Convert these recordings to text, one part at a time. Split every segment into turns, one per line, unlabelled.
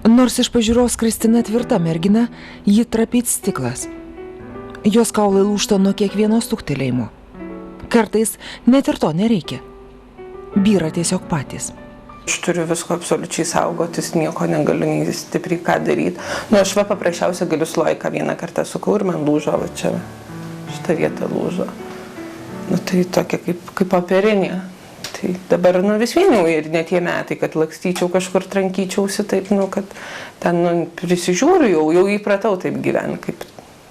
Nors iš pažiūros Kristina tvirta mergina, ji trapyt stiklas. Jos kaulai lūžta nuo kiekvieno stuktelėjimo. Kartais net ir to nereikia. Byra tiesiog patys.
Aš turiu visko absoliučiai saugotis, nieko negaliu nei stipriai ką daryti. Aš paprasčiausiai galiu sloiką vieną kartą sukau ir man lūžo, va čia, šitą vietą lūžo. Tai tokia kaip operinė. Tai dabar vis vien jau ir ne tie metai, kad lakstyčiau kažkur, trankyčiausi taip, kad ten prisižiūriu, jau įpratau taip gyventi,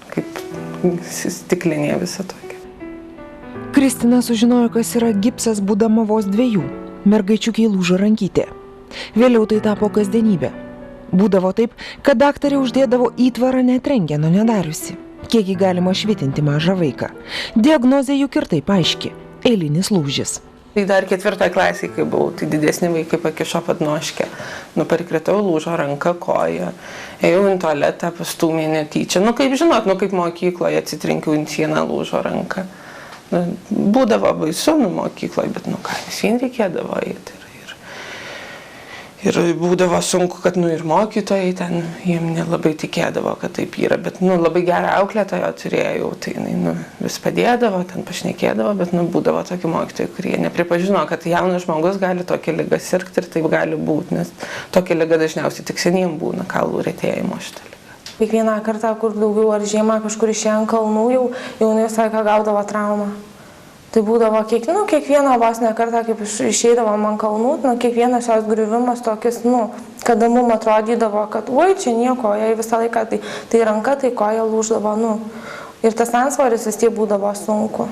kaip stiklinė visa tokia.
Kristina sužinojo, kas yra gipsas būdama vos 2. Mergaičiukiai lūžo rankytė. Vėliau tai tapo kasdienybė. Būdavo taip, kad daktarė uždėdavo įtvarą net rentgeno nedariusi. Kiekgi galima švitinti mažą vaiką. Diagnozė juk ir taip aiški – eilinis lūžis.
Tai dar 4 klasėje, kai buvau, tai didesni vaikai pakišo padnoškę. Parkritau, lūžo ranka, koja. Ėjau į tualetą, pastūmė netyčia. Kaip žinot, kaip mokykloje atsitrenkiau į sieną, lūžo ranka. Būdavo baisu mokykloje, bet vis vien reikėdavo eiti. Ir būdavo sunku, kad ir mokytojai ten, jiem nelabai tikėdavo, kad taip yra, bet labai gerą auklėtoją turėjau, tai vis padėdavo, ten pašnekėdavo, bet būdavo tokie mokytojai, kurie nepripažino, kad jaunas žmogus gali tokią ligą sirgti ir taip gali būti, nes tokia liga dažniausiai tik seniem būna, kaulų retėjimo šitą ligą.
Kiekvieną kartą, kur daugiau ar žiemą kažkur išėjo ant kalnų, jau visą laiką gaudavo traumą. Tai būdavo kiekvieną vasinę kartą, kaip išeidavom ant kalnų, kiekvienas jos griuvimas tokis, kada mums atrodydavo, kad oi, čia nieko, jai visą laiką tai ranka, tai koja lūždavo, Ir tas ansvaris vis tiek būdavo sunku.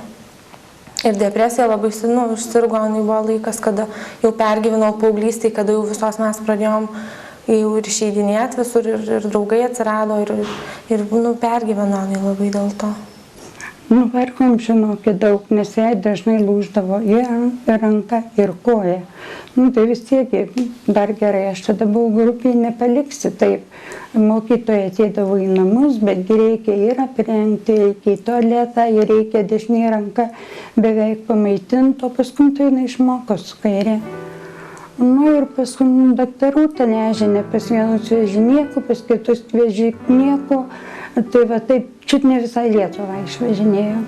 Ir depresija labai išsirgo, buvo laikas, kada jau pergyvenau paauglystėj, kada jau visos mes pradėjom jau ir išeidinėti visur, ir draugai atsirado, ir pergyvenau labai dėl to.
Vargom, žinokit, daug, nes jai dažnai lūždavo ir ranka, ir koja. Tai vis tiek dar gerai, aš tada buvau grupėje, nepaliksi taip. Mokytoja atėdavo į namus, betgi reikia ir aprengti, reikia į tualetą, ir reikia dešinė ranka beveik pamaitinti, o paskui tai jinai išmoko su kairė. Ir paskui daktarų ten nežinė, pas vienus vežė nieko, pas kitus vežė nieko. Tai va taip, čiut ne visą Lietuvą išvažinėjo.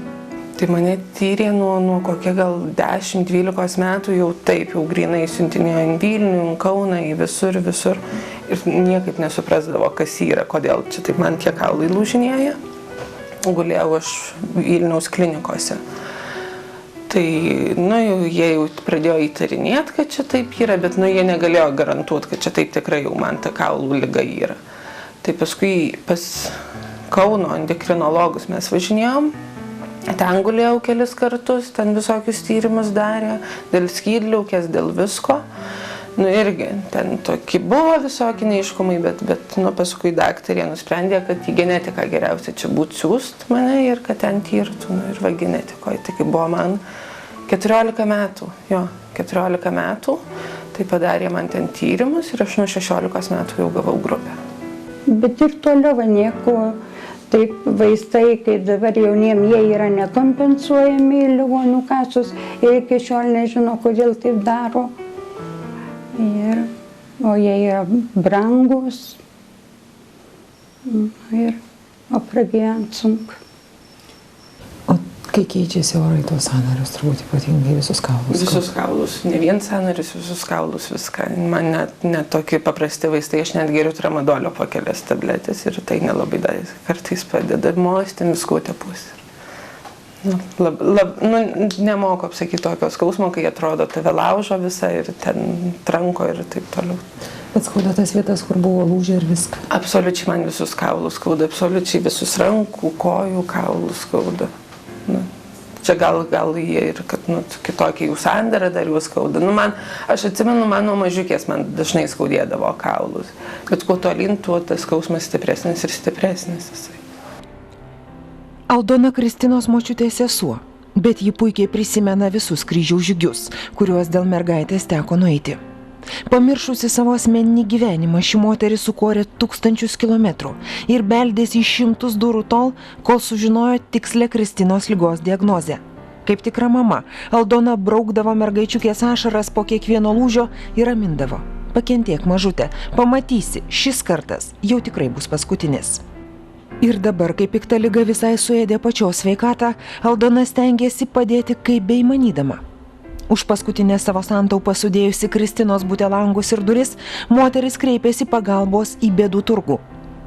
Tai mane tyrė nuo kokie gal 10-12 metų, jau taip, jau grinai siuntinėjo į Vilnių, į Kauną, į visur. Ir niekaip nesuprasdavo, kas yra, kodėl čia taip man tie kaulai lūžinėja. Gulėjau aš Vilniaus klinikose. Tai, jie jau pradėjo įtarinėti, kad čia taip yra, bet jie negalėjo garantuoti, kad čia taip tikrai jau man ta kaulų liga yra. Tai paskui pas Kauno endokrinologus mes važinėjom, ten gulėjau kelis kartus, ten visokius tyrimus darė, dėl skydliaukės, dėl visko. Irgi, ten tokie buvo visokie neiškumai, bet paskui daktarė nusprendė, kad į genetiką geriausia čia būtų siūst mane ir kad ten tyrtų, ir va genetikoje. Tai buvo man 14 metų, 14 metų, tai padarė man ten tyrimus ir aš nuo 16 metų jau gavau grupę.
Bet ir toliau nieko, taip vaistai, kaip dabar jauniem, jie yra nekompensuojami ligonių kasos ir iki šiol nežino, kodėl taip daro. O jie yra brangus, o pragyvent sunku.
O kai keičiasi orai tos sąnarius, turbūt ypatingai visus kaulus?
Visus kaulus, ne vien sąnarius, visus kaulus, viską. Man net tokie paprasti vaistai, aš net geriu tramadolio po kelias tabletės ir tai nelabai kartais padeda mostin visko tepusi. Nemoku apsakyti tokio skausmo, kai atrodo tave laužo visą ir ten tranko ir taip toliau.
Bet skauda tas vietas, kur buvo lūžę ir viską?
Absoliučiai man visus kaulus skauda, absoliučiai visus rankų, kojų kaulus skauda. Čia gal jie ir kad kitokie jų sandara dar jų skauda. Aš atsimenu, nuo mažiukės man dažnai skaudėdavo kaulus. Bet kuo tolyn, tuo tas skausmas stipresnis ir stipresnis.
Aldona Kristinos močiutės sesuo, bet ji puikiai prisimena visus kryžiaus žygius, kuriuos dėl mergaitės teko nueiti. Pamiršusi savo asmeninį gyvenimą, ši moteris sukorė 1000 kilometrų ir beldėsi į 100 durų tol, kol sužinojo tikslę Kristinos ligos diagnozę. Kaip tikra mama, Aldona braukdavo mergaičiukės ašaras po kiekvieno lūžio ir ramindavo. pakentėk mažutė, pamatysi, šis kartas jau tikrai bus paskutinis. Ir dabar, kai pikta liga visai suėdė pačios sveikatą, Aldona stengiasi padėti kaip beįmanydama. Už paskutinę savo santaupą sudėjusi Kristinos bute langus ir duris, moteris kreipėsi pagalbos į bėdų turgų.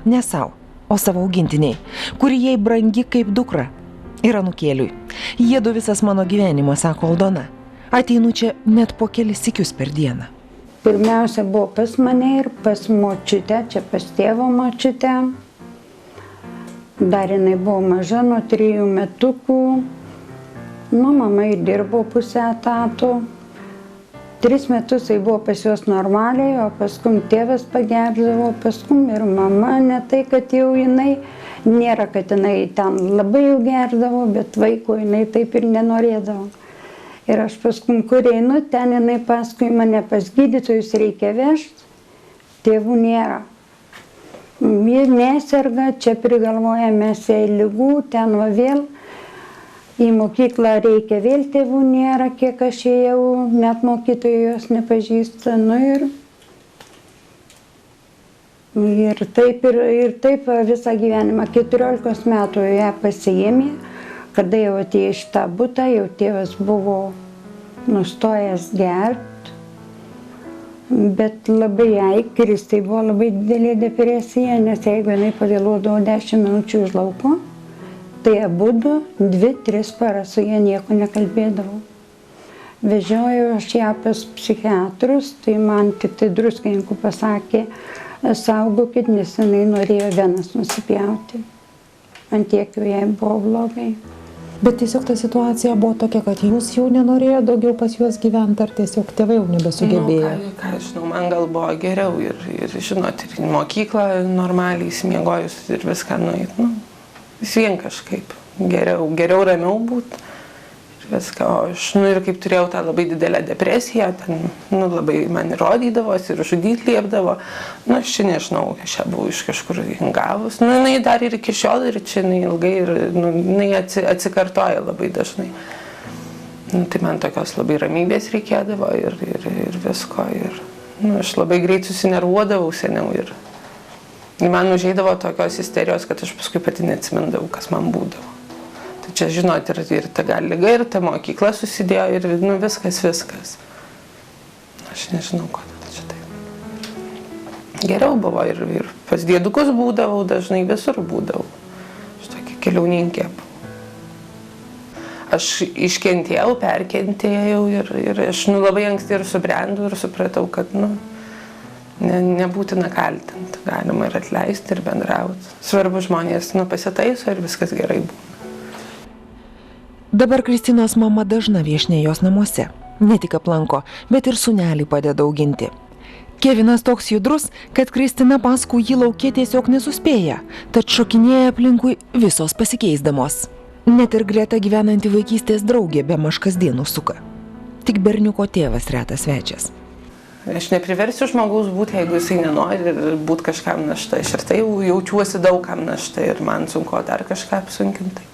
Ne savo, o savo augintiniai, kuri jai brangi kaip dukra. Ir anūkėliui. Jiedu visas mano gyvenimas, sako Aldona. Ateinu čia net po kelis sykius per dieną.
Pirmiausia buvo pas mane ir pas močiutę, čia pas tėvo močiutę. Dar jinai buvo maža, nuo 3 metukų. Nu, mama ir dirbo pusę etato. 3 metus tai buvo pas juos normaliai, o paskum tėvas pagerdavo, paskum ir mama, ne tai, kad jau jinai, nėra, kad jinai ten labai jau gerdavo, bet vaiko jinai taip ir nenorėdavo. Ir aš paskum, kur einu, ten jinai paskui mane pas gydytojus reikia vežti, tėvų nėra. Jie neserga, čia prigalvoja mes jai ligų, ten va vėl. Į mokyklą reikia, vėl tėvų nėra, kiek aš ėjau, net mokytojai jos nepažįsta. Nu ir taip visą gyvenimą. 14 metų ją pasiėmė, kada jau atėjo iš tą butą, jau tėvas buvo nustojęs gert. Bet labai Kristai buvo labai didelė depresija, nes jeigu jinai pavėluodavo 10 minučių už lauko, tai abudu 2-3 paras su ja nieko nekalbėdavau. Vežiojau aš ją pas psichiatrus, tai man tik tai Druskininkų pasakė, saugokit, nes jinai norėjo venas nusipjauti. Ant tiek jau jai buvo blogai.
Bet tiesiog ta situacija buvo tokia, kad jūs jau nenorėjo daugiau pas juos gyventi, ar tiesiog tėvai jau nebesugebėjo?
Nu, ką žinau, man gal buvo geriau ir žinot, ir į mokyklą normaliai įsimiegojus ir viską nueit. Nu, vis vien kažkaip geriau ramiau būt ir viską. O aš, ir kaip turėjau tą labai didelę depresiją, ten, labai man rodydavosi ir žudyti liepdavo. Aš čia nežinau, aš čia buvau iš kažkur gavus. Jinai dar ir iki šiol, ir čia jinai ilgai, ir jinai atsikartoja labai dažnai. Tai man tokios labai ramybės reikėdavo ir visko. Ir, aš labai greit susinervuodavau seniau ir man užeidavo tokios isterijos, kad aš paskui pati neatsimindavau, kas man būdavo. Tai čia, žinot, ir ta gal liga, ir ta mokykla susidėjo, ir viskas. Aš nežinau, kodėl čia taip. Geriau buvo ir pas diedukus būdavau, dažnai visur būdavau. Aš tokia keliauninkė. Aš iškentėjau, perkentėjau ir aš labai anksti ir subrendau ir supratau, kad, nebūtina kaltinti, galima ir atleisti, ir bendrauti. Svarbu žmonės pasitaiso ir viskas gerai būna.
Dabar Kristinos mama dažna viešnia jos namuose. Ne tik aplanko, bet ir sūnelį padeda auginti. Kevinas toks judrus, kad Kristina paskui jį lauke tiesiog nesuspėja, tad šokinėja aplinkui visos pasikeisdamos. Net ir greta gyvenanti vaikystės draugė bemaž kasdien užsuka. Tik berniuko tėvas retas svečias.
Aš nepriversiu žmogaus būti, jeigu jisai nenori būti kažkam našta. Aš ir tai jaučiuosi daugam našta ir man sunku dar kažką apsunkinti.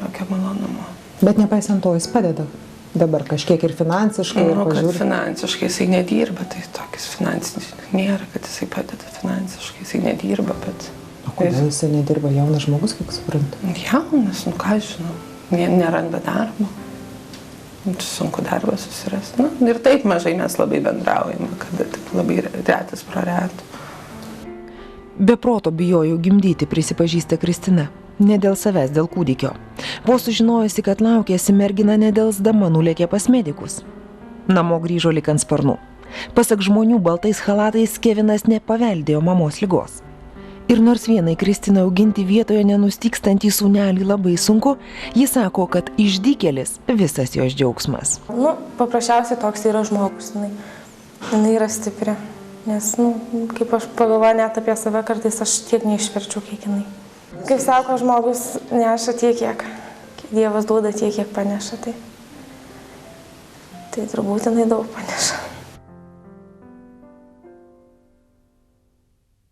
Jokio malonumo.
Bet nepaisant to, jis padeda dabar kažkiek ir finansiškai.
Kad finansiškai jisai nedirba, tai tokis finansinis nėra, kad jisai padeda finansiškai. Jisai nedirba, bet...
O kodėl jisai nedirba? Jaunas žmogus, kaip suprantu?
Jaunas, ką žinau, neranda darbo. Sunku darbą susirasti. Ir taip mažai mes labai bendraujame, kad labai retas pro retų.
Be proto bijojau gimdyti, prisipažįsta Kristina. Ne dėl savęs, dėl kūdikio. Vos sužinojusi, kad laukėsi, mergina nedelsdama nulėkė pas medikus. Namo grįžo lyg ant sparnų. Pasak žmonių, baltais chalatais Kevinas nepaveldėjo mamos ligos. Ir nors vienai Kristinai auginti vietoje nenustykstantį sūnelį labai sunku, jis sako, kad išdykėlis visas jos džiaugsmas.
Paprasčiausiai toks yra žmogus, jinai yra stipri. Nes, kaip aš pagalvoju net apie save, kartais aš tiek neišverčiau, kiek jinai. Kaip sako, žmogus neša tiek, kiek Dievas duoda tiek, kiek paneša. Tai turbūt jinai daug paneša.